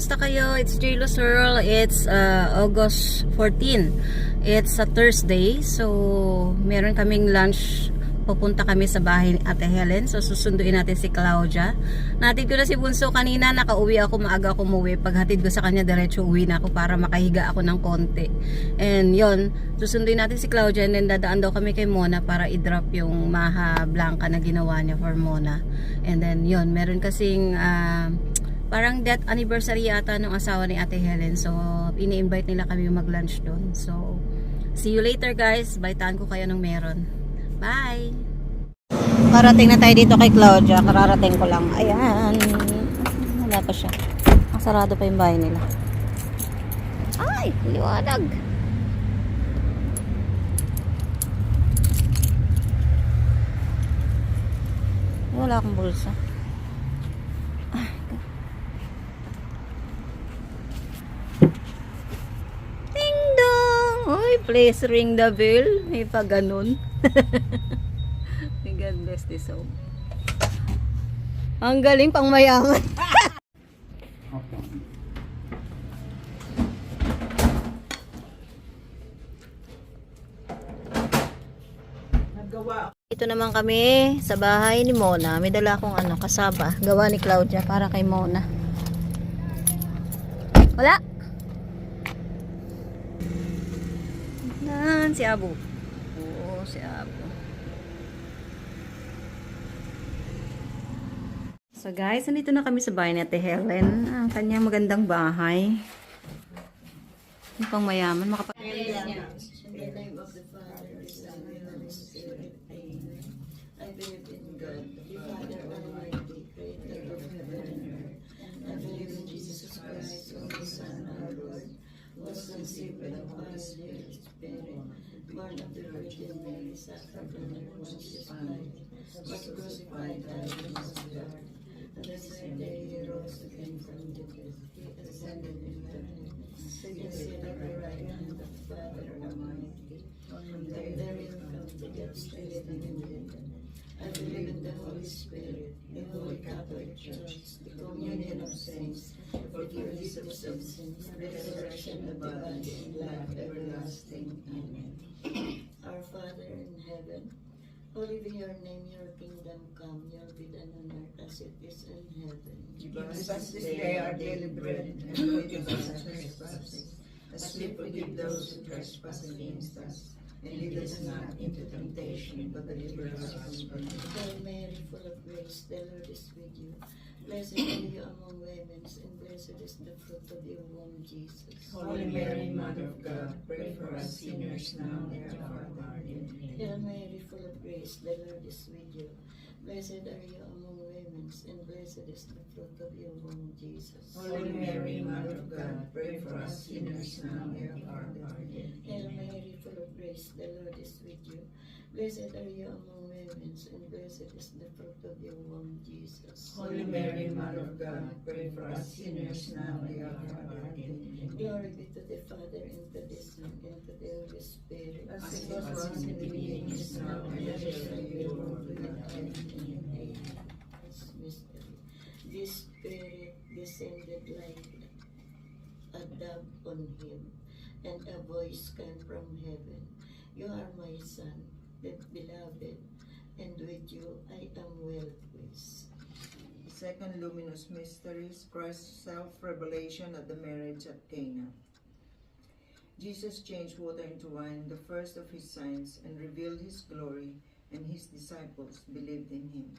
Kamusta kayo? It's J. Lucero. It's August 14. It's a Thursday. So, meron kaming lunch. Pupunta kami sa bahay ni Ate Helen. So, susunduin natin si Claudia. Natid ko na si Bunso kanina. Nakauwi ako. Maaga ako umuwi. Paghatid ko sa kanya, diretso uwi na ako para makahiga ako ng konti. And yon, susunduin natin si Claudia. And then dadaan daw kami kay Mona para i-drop yung Maha Blanca na ginawa niya for Mona. And then yon, meron kasing parang death anniversary yata ng asawa ni Ate Helen. So, ini-invite nila kami mag-lunch doon. So, see you later guys. Baitaan ko kayo ng meron. Bye! Parating na tayo dito kay Claudia. Kararating ko lang. Ayan. Wala pa siya. Sarado pa yung bahay nila. Ay! Liwanag! Wala akong bulsa. Please ring the bell. May pa ganun. May God bless this home. Ang galing pang mayaman. Ito naman kami sa bahay ni Mona. May dala akong kasaba. Gawa ni Claudia para kay Mona. Wala. Si Abu. Oo, si Abu. So guys, nandito na kami sa bahay ni Ate Helen. Ang kanyang magandang bahay. Yung pang mayaman. Makapag-ilis niya. In the name of the Father, Son, and Holy Spirit. Amen. I believe in God, the Father Almighty, creator of heaven and earth. I believe in Jesus Christ, only Son, our Lord, was conceived by the Holy Spirit, born of the Virgin Mary, suffered under Pontius Pilate, was crucified, died, and was buried. And the third day he rose again from the dead. He ascended into heaven, and sat at the right hand of the Father Almighty. And there will come to judge the living and the dead. I believe in the Holy Spirit, the Holy Catholic Church, the communion of saints, the forgiveness of sins, the resurrection of the body, and life everlasting. Amen. Our Father in heaven, holy be your name, your kingdom come, your will be done on earth as it is in heaven. Give us this day our daily bread, and forgive us our trespasses, as we forgive those who trespass against us. And lead us not into temptation, but deliver us from evil. Hail Mary, full of grace, the Lord is with you. Blessed are you among women, and blessed is the fruit of your womb, Jesus. Holy Mary, Mother of God, pray for us sinners now and at our hour. Amen. Hail Mary, full of grace, the Lord is with you. Blessed are you among women, and blessed is the fruit of your womb, Jesus. Holy Mary, Mother of God, pray for us sinners now and at our hour. Amen. Hail Mary, full of grace, the Lord is with you. Blessed are you among women, and blessed is the fruit of your womb, Jesus. Holy Mary, Mother of God, pray for us sinners now and at our hour. Amen. Glory be to the Father, and to the Son, and to the Holy Spirit. As it was in the beginning, is now, and ever shall be, world without end. Amen. Mystery. This Spirit descended like a dove on him, and a voice came from heaven. You are my Son, the beloved, and with you I am well pleased. The second luminous mystery is Christ's self-revelation at the marriage at Cana. Jesus changed water into wine, the first of his signs, and revealed his glory, and his disciples believed in him.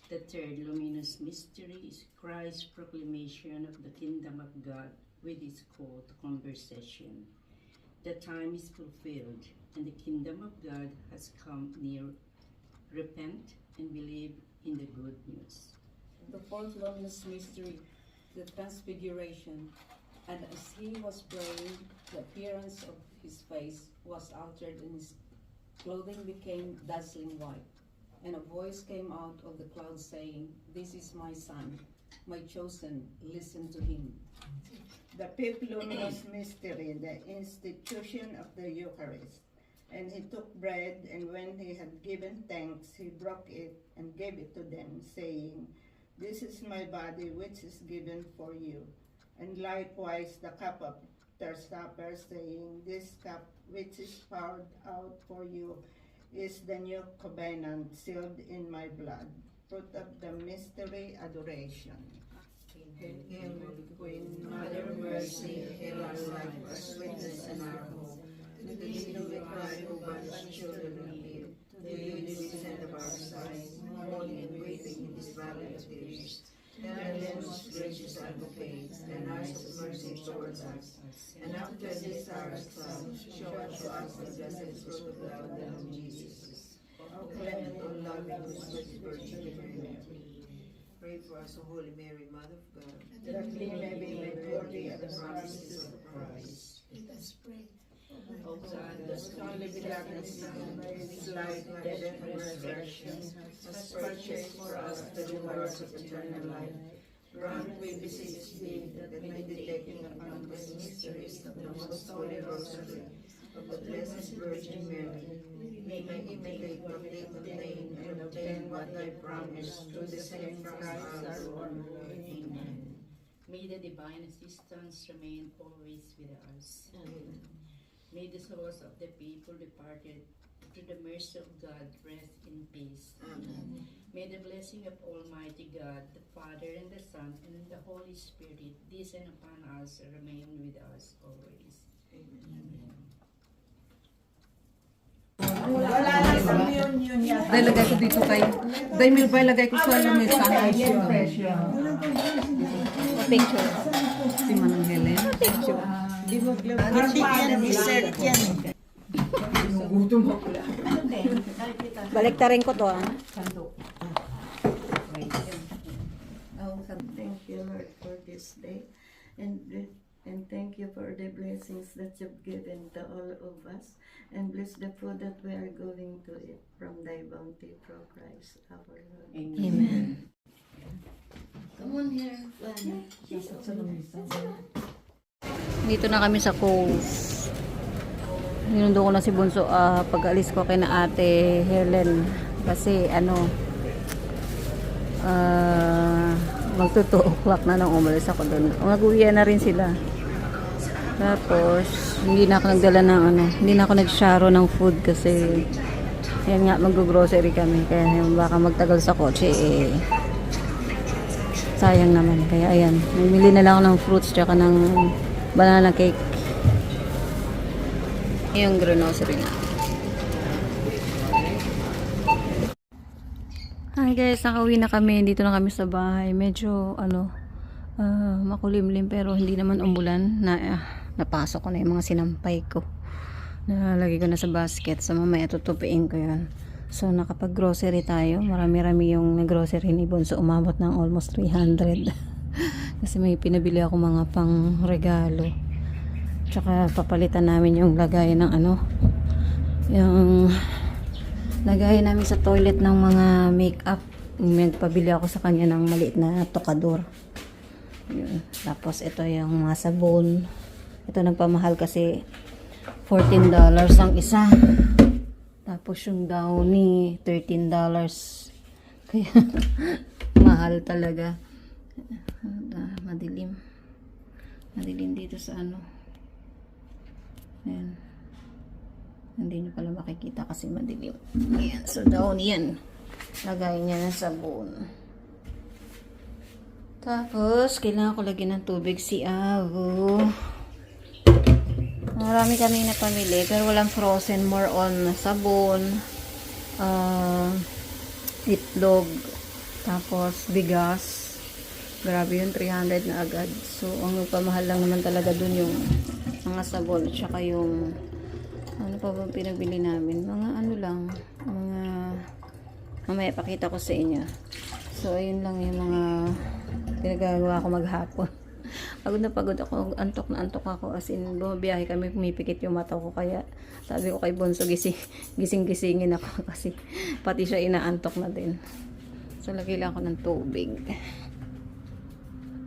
The third luminous mystery is Christ's proclamation of the kingdom of God with his call to conversation. The time is fulfilled, and the kingdom of God has come near. Repent and believe in the good news. The fourth luminous mystery, the Transfiguration. And as he was praying, the appearance of his face was altered, and his clothing became dazzling white. And a voice came out of the cloud saying, "This is my Son, my chosen, listen to him." The fifth luminous mystery, the institution of the Eucharist. And he took bread, and when he had given thanks, he broke it and gave it to them, saying, "This is my body which is given for you. and likewise the cup after supper, saying, This cup which is poured out for you is the new covenant sealed in my blood. Fruit of the mystery, adoration. Hail, Holy Queen, Mother of Mercy, hail our life, our sweetness, and our hope. To thee do we cry, O banished children of Eve. To you do we send of our sighs, mourning and weeping in this valley of tears. Turn then, most gracious Advocate, thine eyes of mercy towards us, and after this our exile, show unto us the blessed fruit of thy womb, Jesus. O clement, O loving, O sweet Virgin Mary, pray for us, O Holy Mary, Mother of God, That we may be made worthy of the promises promises of Christ. Let us pray. O God, whose only begotten Son, by his life, death, and resurrection, Has purchased for us the rewards of eternal life. Grant, we beseech thee, that meditating upon the mysteries of the most holy rosary of the Blessed Virgin Mary, we may imitate what they contain and obtain what they promise through the same Christ our Lord. Amen. may the divine assistance remain always with us. May the souls of the people departed through the mercy of God rest in peace. Amen. May the blessing of Almighty God, the Father and the Son and the Holy Spirit descend upon us and remain with us always. Amen. Dahil lagay ko dito kay... Dahil may lagay ko sa lamesa. Picture. Si Manang Helen. Picture. Baliktarin ko to ah. Oh, thank you, Lord, for this day. And thank you for the blessings that you've given to all of us. And bless the food that we are going to eat from thy bounty through Christ our Lord. Amen. Come on here, Lana. Dito na kami sa Cove. Ninundo ko na si Bunso pag-alis ko kay na ate Helen. Kasi magto 2 o'clock na nang umalis ako doon. Mag-uwi na rin sila. Tapos, hindi na ako nagdala ng hindi na ako nag-sharo ng food kasi yan nga, mag-grocery kami. Kaya baka magtagal sa kotse sayang naman. Kaya ayan, namili na lang ako ng fruits tsaka ng banana cake. Yung grocery na. Hi guys, nakauwi na kami. Dito na kami sa bahay. Medyo makulimlim pero hindi naman umulan. Napasok ko na yung mga sinampay ko. Nalagay ko na sa basket. So mamaya tutupiin ko yun. So nakapag-grocery tayo. Marami-rami yung nag-grocery ni Bonso. Umabot ng almost 300. Kasi may pinabili ako mga pang regalo. Tsaka papalitan namin yung lagayan ng yung lagayan namin sa toilet ng mga makeup. Nagpabili ako sa kanya ng maliit na tokador. Yun. Tapos ito yung mga sabon. Ito nagpamahal kasi $14 ang isa. Tapos yung Downy $13. Kaya mahal talaga. Madilim. Madilim dito sa Ayan. Hindi nyo pala makikita kasi madilim. Ayan. So Downy yan. Lagay niya ng sabon. Tapos, kailangan ko lagyan ng tubig si Avo. Marami kami na pamili, pero walang frozen. More on sabon, itlog, tapos bigas. Grabe yun, 300 na agad. So, ang pamahal lang naman talaga dun yung mga sabon, tsaka yung pa ba pinagbili namin? Mga lang, mga mamaya pakita ko sa inyo. So, ayun lang yung mga pinagagawa ko maghapon. Pagod na pagod ako, antok na antok ako. As in, bumabiyahe kami, pumipikit yung mata ko. Kaya sabi ko kay Bonso, gising-gisingin ako kasi pati siya inaantok na din. So, lagay lang ako ng tubig.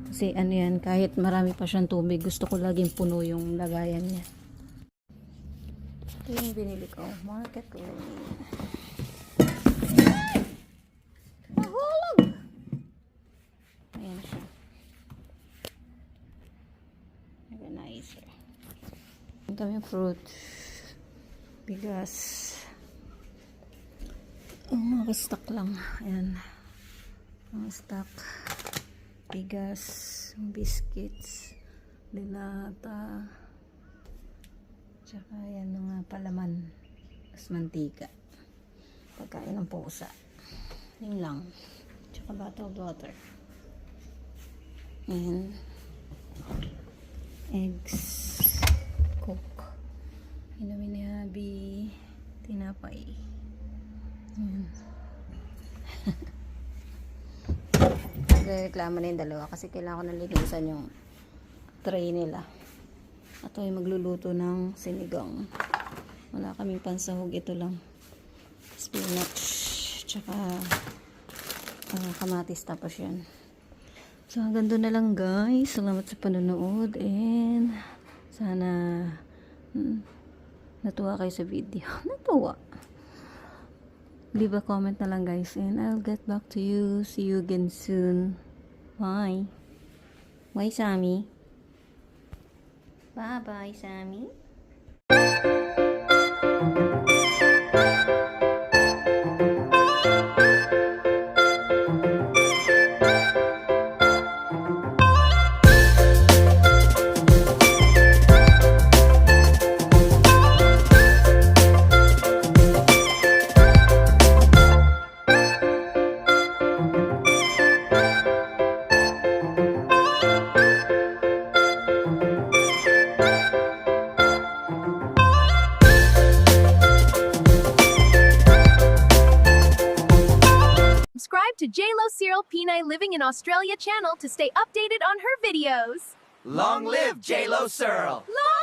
Kasi yan, kahit marami pa siyang tubig, gusto ko laging puno yung lagayan niya. Ito yung binili ko. Market Lane. Mahulog! Ayan siya. kami fruit. Bigas. Mga stock lang. Ayan. Mga stock. Bigas. Biscuits. Dilata. Tsaka yan mga palaman. Tapos mantika. Pagkain ng pusa. Yun lang. Tsaka bottled water. Ayan. Eggs. Coke. Inumin ni Habi. Tinapay. Ayan. Nagreklamo na yung dalawa kasi kailangan ko na linisan yung tray nila. At ay magluluto ng sinigang. Wala kaming pansahog. Ito lang. Spinach. Tsaka kamatis. Tapos yan. So hanggang doon na lang guys. Salamat sa panonood. And sana natuwa kayo sa video. Natuwa. Leave a comment na lang guys. And I'll get back to you. See you again soon. Bye. Bye Sammy. Bye-bye, Sammy. Subscribe to JLo Cyril Pinay Living in Australia channel to stay updated on her videos. Long live J-Lo Searle! Long